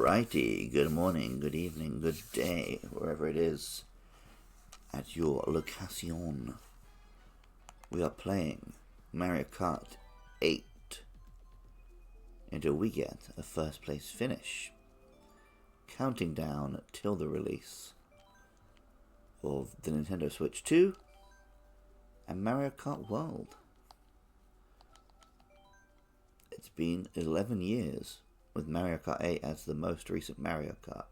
Alrighty, good morning, good evening, good day, wherever it is at your location. We are playing Mario Kart 8 until we get a first place finish. Counting down till the release of the Nintendo Switch 2 and Mario Kart World. It's been 11 years with Mario Kart 8 as the most recent Mario Kart,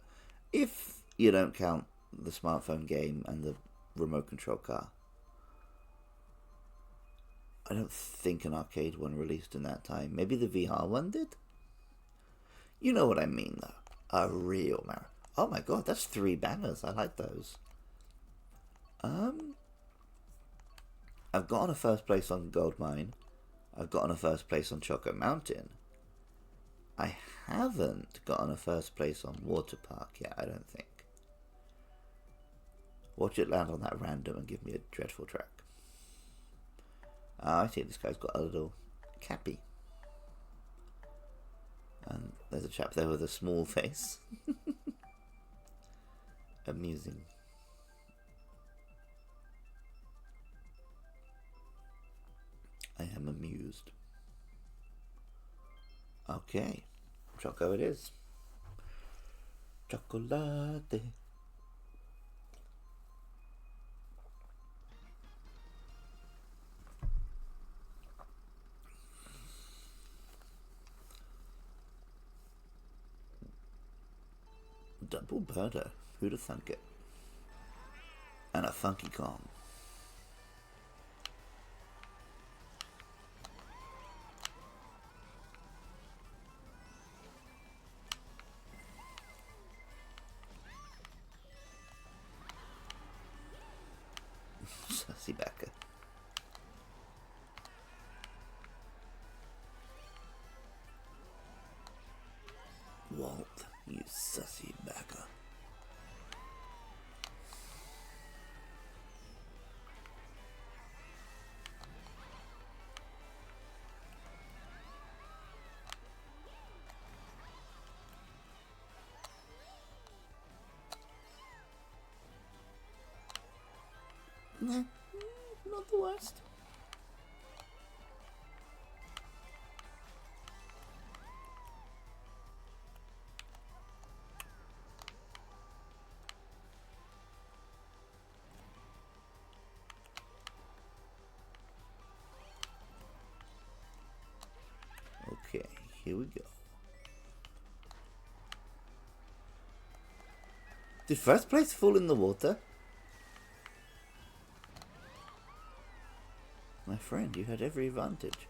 if you don't count the smartphone game and the remote control car. I don't think an arcade one released in that time. Maybe the VR one did? You know what I mean, though. A real Mario. Oh my god, that's 3 bangers. I like those. I've gotten a first place on Gold Mine. I've gotten a first place on Choco Mountain. I haven't gotten a first place on Water Park yet, I don't think. Watch it land on that random and give me a dreadful track. I see this guy's got a little cappy. And there's a chap there with a small face. Amusing. I am amused. Okay. Choco it is. Chocolate. Double burger. Who'd have thunk it? And a funky Kong. Sussy backer. Walt, you sussy backer. Nah, not the worst. Okay, here we go. Did first place fall in the water? My friend, you had every advantage.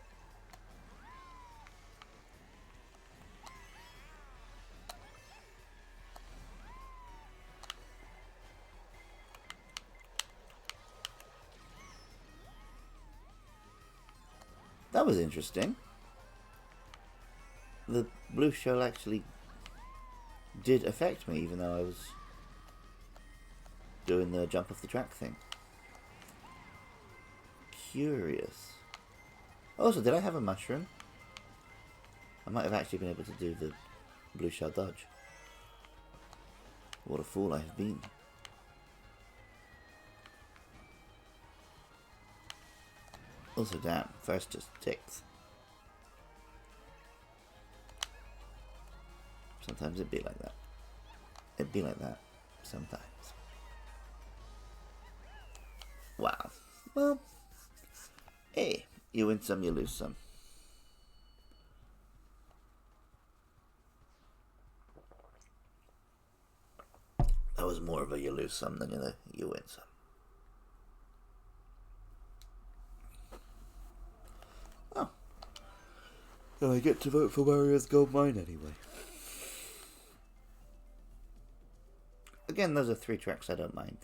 That was interesting. The blue shell actually did affect me, even though I was doing the jump off the track thing. Curious. Also, did I have a mushroom? I might have actually been able to do the blue shell dodge. What a fool I have been. Also, damn, first just 6th. Sometimes it'd be like that. It'd be like that sometimes. Wow. Well, hey, you win some, you lose some. That was more of a you lose some than you win some. Oh. Then I get to vote for Mario's Gold Mine anyway. Again, those are 3 tracks I don't mind.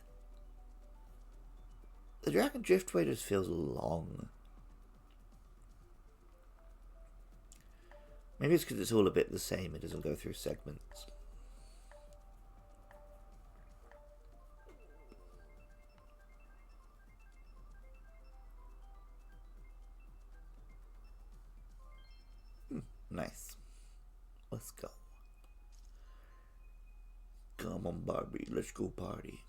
The Dragon Driftway just feels long. Maybe it's because it's all a bit the same, it doesn't go through segments. Nice. Let's go. Come on, Barbie, let's go party.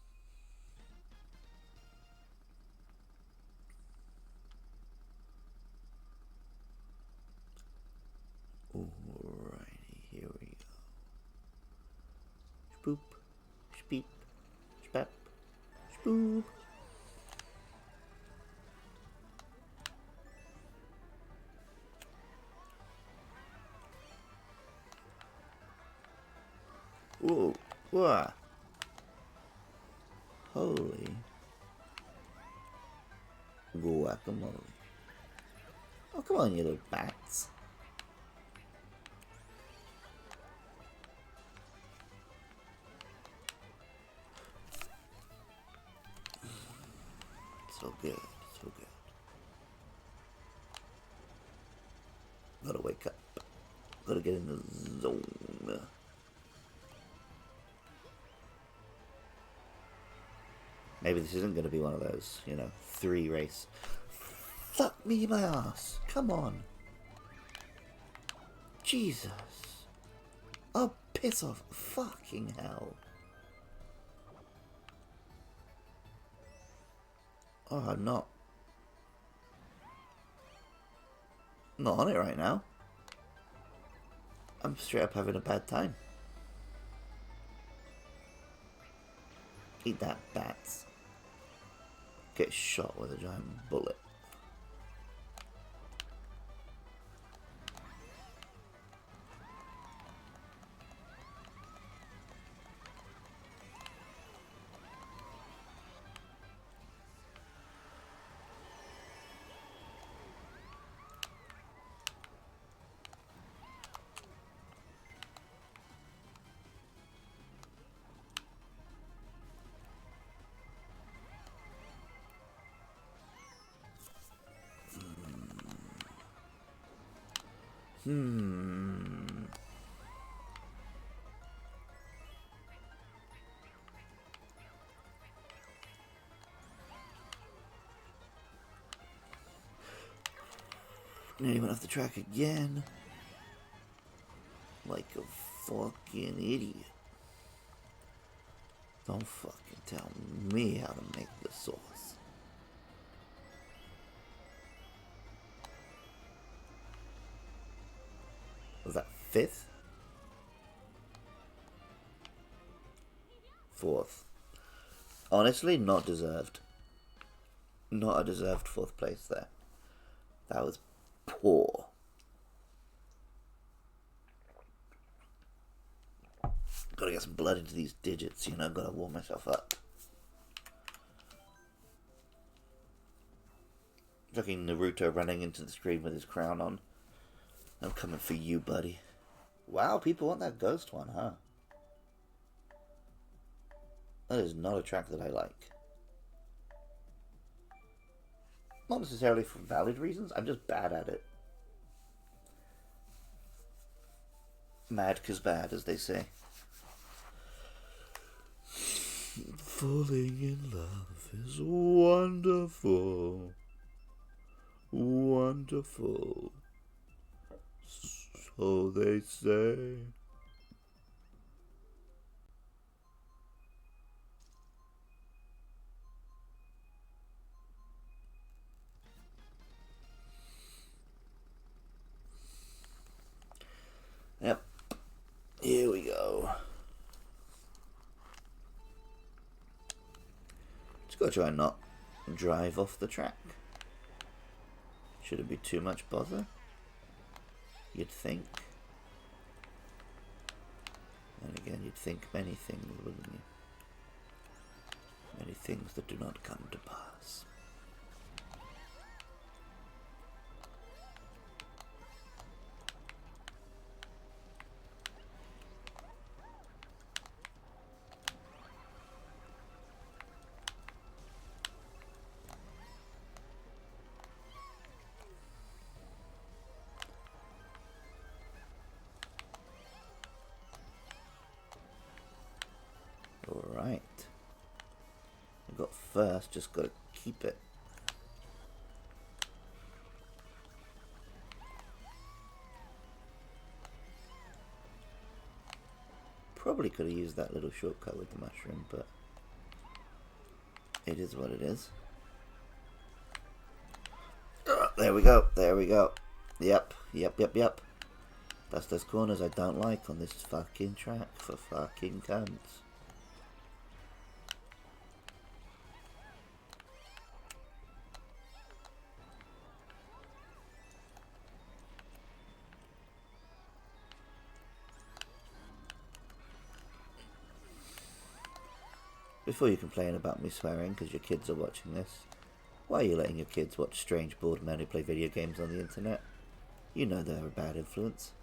Alrighty, here we go. Spoop, speep, spap, spoop. Whoa, what? Holy guacamole. Oh, come on, you little bats. So good, so good. Gotta wake up. Gotta get in the zone. Maybe this isn't gonna be one of those, 3 race. Fuck me my ass. Come on. Jesus. Oh, piss off. Fucking hell. Oh, I'm not on it right now. I'm straight up having a bad time. Eat that, bats. Get shot with a giant bullet. Nearly went off the track again. Like a fucking idiot. Don't fucking tell me how to make the sauce. Was that 5th? 4th. Honestly, not deserved. Not a deserved 4th place there. That was poor. Gotta get some blood into these digits, gotta warm myself up. Fucking Naruto running into the screen with his crown on. I'm coming for you, buddy. Wow, people want that ghost one, huh? That is not a track that I like. Not necessarily for valid reasons, I'm just bad at it. Mad 'cause bad, as they say. Falling in love is wonderful. Wonderful. So they say. Yep. Here we go. Just gotta try and not drive off the track. Shouldn't be too much bother. You'd think. And again, you'd think many things, wouldn't you? Many things that do not come to pass. Alright. I got first, just gotta keep it. Probably could have used that little shortcut with the mushroom, but it is what it is. There we go, there we go. Yep. That's those corners I don't like on this fucking track for fucking cunts. Before you complain about me swearing because your kids are watching this, why are you letting your kids watch strange bored men who play video games on the internet? You know they're a bad influence.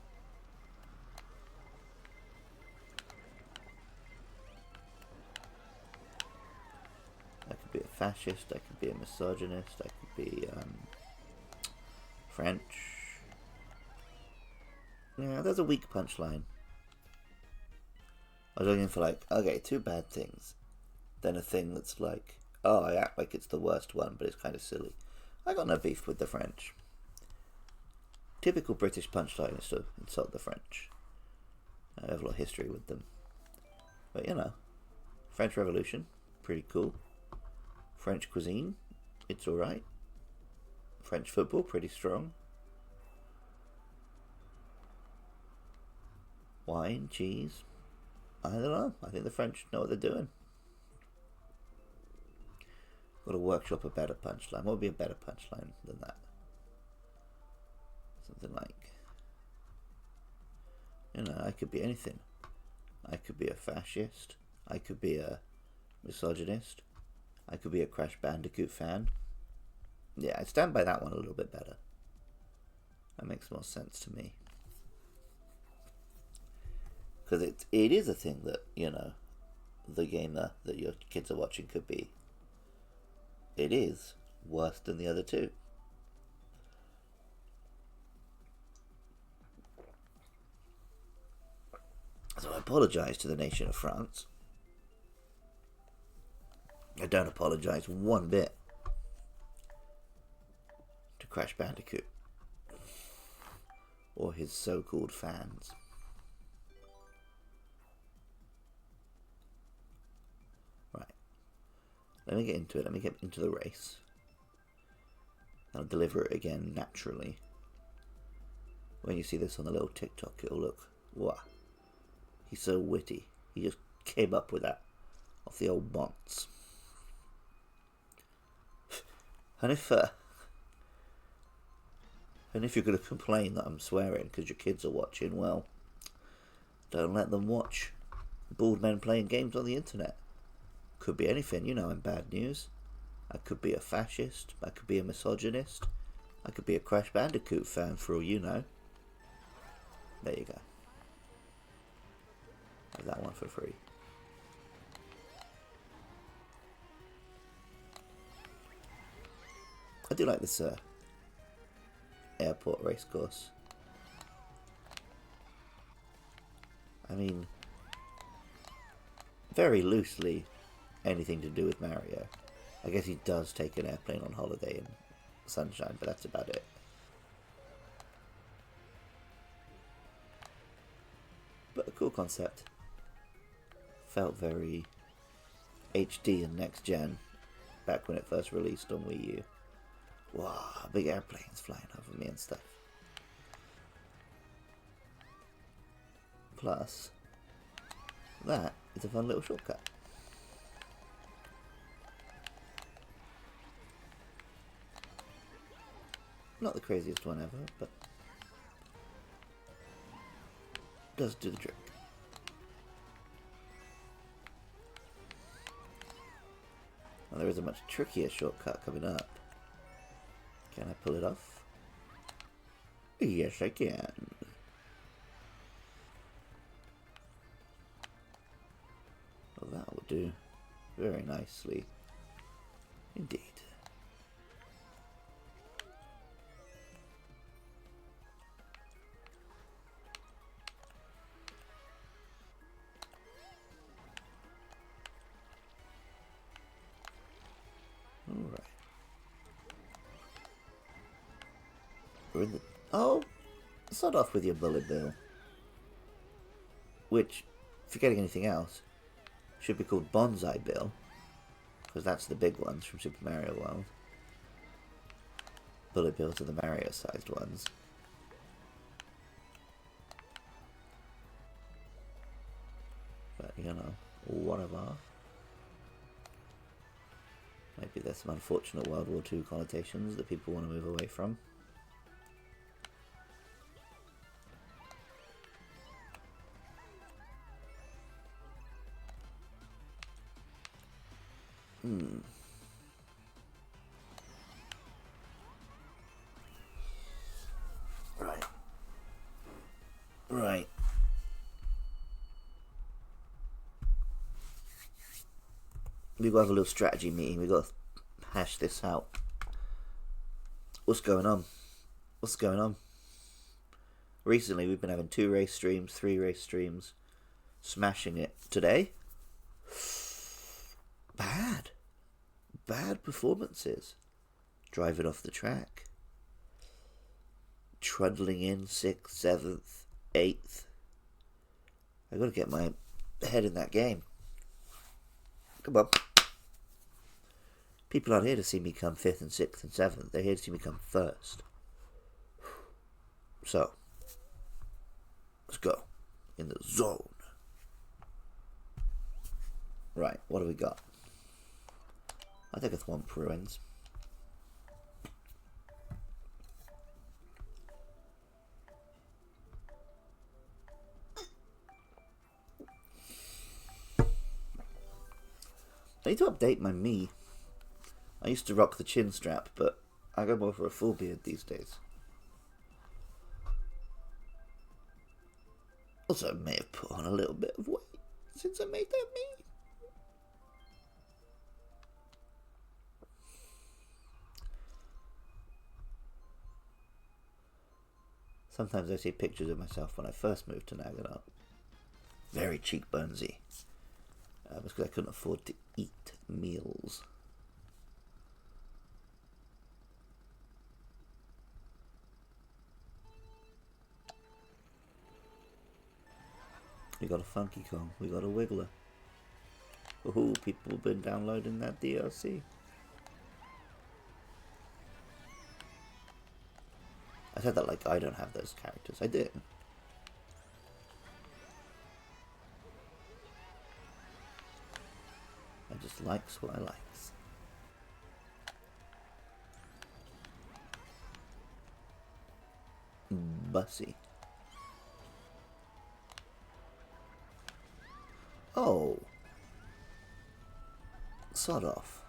I could be a fascist, I could be a misogynist, I could be French. Yeah, there's a weak punchline. I was looking for like, okay, two bad things. Then a thing that's like, oh, I act like it's the worst one, but it's kind of silly. I got no beef with the French. Typical British punchline is to insult the French. I have a lot of history with them. But you know, French Revolution, pretty cool. French cuisine, it's alright. French football, pretty strong. Wine, cheese, I don't know. I think the French know what they're doing. Got to workshop a better punchline. What would be a better punchline than that? Something like, you know, I could be anything. I could be a fascist. I could be a misogynist. I could be a Crash Bandicoot fan. Yeah, I stand by that one a little bit better. That makes more sense to me. Because it is a thing that, you know, the gamer that your kids are watching could be. It is worse than the other two. So I apologise to the nation of France. I don't apologise one bit to Crash Bandicoot or his so-called fans. Right. Let me get into it. Let me get into the race. I'll deliver it again naturally. When you see this on the little TikTok, it'll look, wow. He's so witty. He just came up with that off the old bonds. And if you're going to complain that I'm swearing because your kids are watching, well, don't let them watch bald men playing games on the internet. Could be anything, you know, in bad news. I could be a fascist. I could be a misogynist. I could be a Crash Bandicoot fan for all you know. There you go. Have that one for free. I do like this airport race course. I mean, very loosely anything to do with Mario. I guess he does take an airplane on holiday in Sunshine, but that's about it. But a cool concept. Felt very HD and next gen back when it first released on Wii U. Wow, big airplanes flying over me and stuff. Plus, that is a fun little shortcut. Not the craziest one ever, but does do the trick. Well, there is a much trickier shortcut coming up. Can I pull it off? Yes, I can. Well, that will do very nicely indeed. Alright. We're in the... Oh! Start off with your bullet bill. Which, forgetting anything else, should be called Bonsai Bill, because that's the big ones from Super Mario World. Bullet bills are the Mario-sized ones. But, you know, whatever. Maybe there's some unfortunate World War II connotations that people want to move away from. Right. Right. We've got to have a little strategy meeting. We've got to hash this out. What's going on? What's going on? Recently, we've been having 2 race streams, 3 race streams. Smashing it. Today? Bad. Bad performances. Driving off the track. Trundling in 6th, 7th, 8th. I've got to get my head in that game. Come on. People aren't here to see me come 5th and 6th and 7th. They're here to see me come 1st. So, let's go. In the zone. Right, what do we got? I think it's 1 Bruins. I need to update my me. I used to rock the chin strap, but I go more for a full beard these days. Also, I may have put on a little bit of weight since I made that me. Sometimes I see pictures of myself when I first moved to Nagano. Very cheekbonesy. It was because I couldn't afford to eat meals. We got a Funky Kong. We got a Wiggler. Ooh, people have been downloading that DLC. I said that like I don't have those characters. I do. I just likes what I likes. Bussy. Oh. Sod off.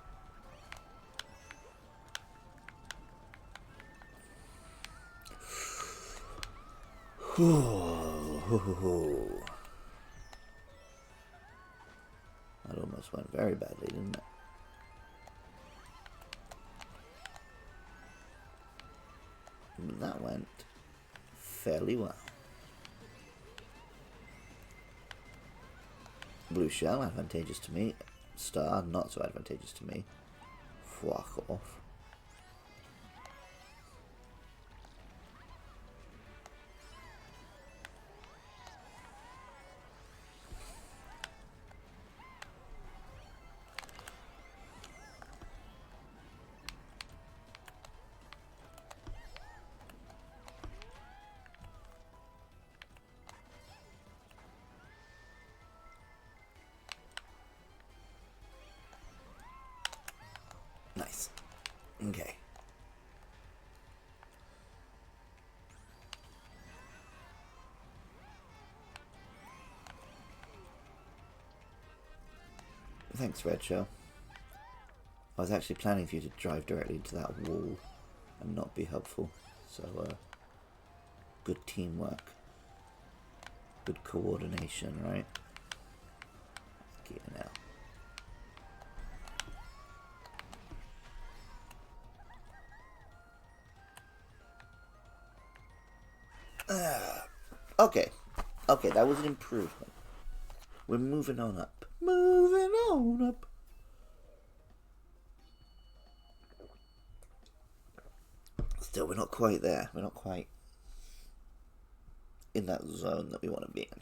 That almost went very badly, didn't it? But that went fairly well. Blue shell, advantageous to me. Star, not so advantageous to me. Fuck off. Nice. Okay. Thanks, Red Shell. I was actually planning for you to drive directly into that wall and not be helpful. So, good teamwork. Good coordination, right? Get it now. Okay. Okay, that was an improvement. We're moving on up. Moving on up. Still, we're not quite there. We're not quite in that zone that we want to be in.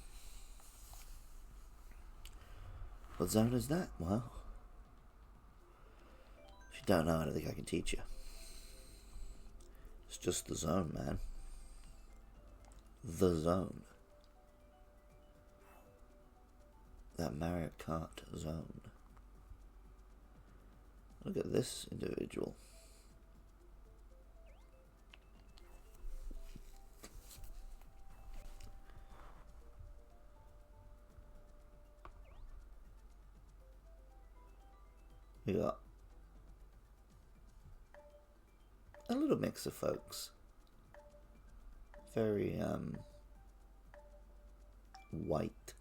What zone is that? Well, if you don't know, I don't think I can teach you. It's just the zone, man. The zone. That Mario Kart zone. Look at this individual. We got a little mix of folks. Very white.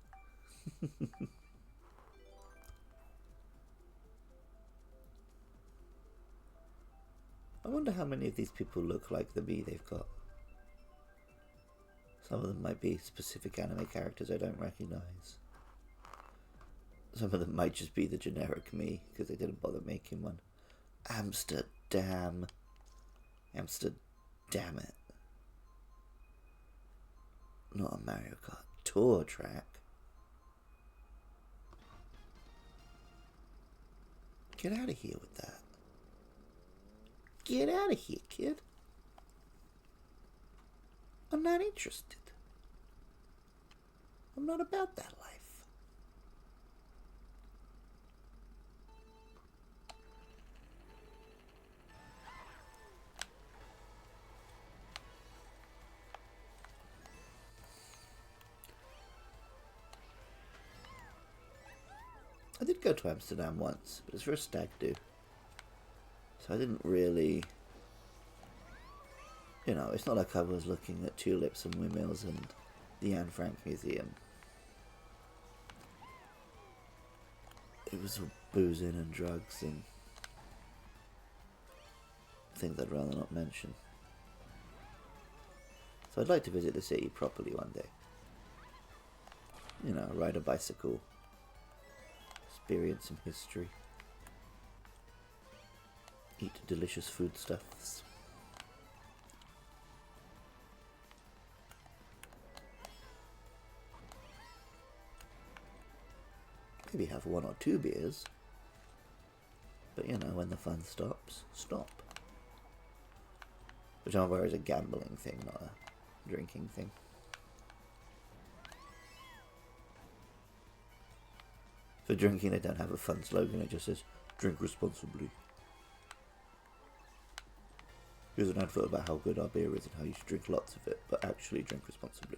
I wonder how many of these people look like the me they've got. Some of them might be specific anime characters I don't recognize. Some of them might just be the generic me because they didn't bother making one. Amsterdam. Amsterdam it. Not a Mario Kart Tour track. Get out of here with that. Get out of here, kid. I'm not interested. I'm not about that life. I did go to Amsterdam once, but it's for a stag do. So I didn't really... You know, it's not like I was looking at tulips and windmills and the Anne Frank Museum. It was all boozing and drugs and things I'd rather not mention. So I'd like to visit the city properly one day. You know, ride a bicycle, experience some history, eat delicious foodstuffs. Maybe have 1 or 2 beers. But you know, when the fun stops, stop. Which I'm aware is a gambling thing, not a drinking thing. For drinking, they don't have a fun slogan, it just says, drink responsibly. Here's an advert about how good our beer is and how you should drink lots of it, but actually drink responsibly.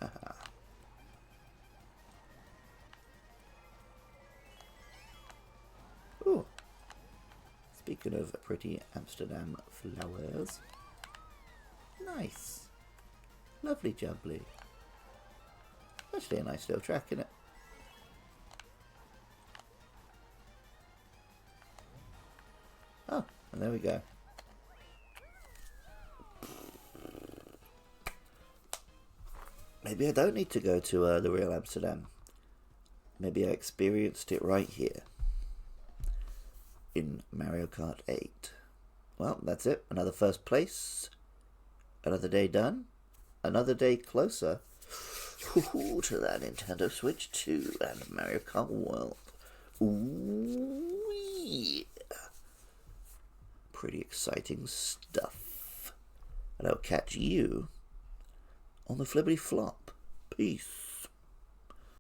Haha. Ooh. Speaking of pretty Amsterdam flowers. Nice. Lovely jubbly. Actually a nice little track, isn't it? Oh, and there we go. Maybe I don't need to go to the real Amsterdam. Maybe I experienced it right here. In Mario Kart 8. Well, that's it. Another first place. Another day done. Another day closer to that Nintendo Switch 2 and Mario Kart World. Ooh, yeah. Pretty exciting stuff. And I'll catch you on the flippity flop. Peace.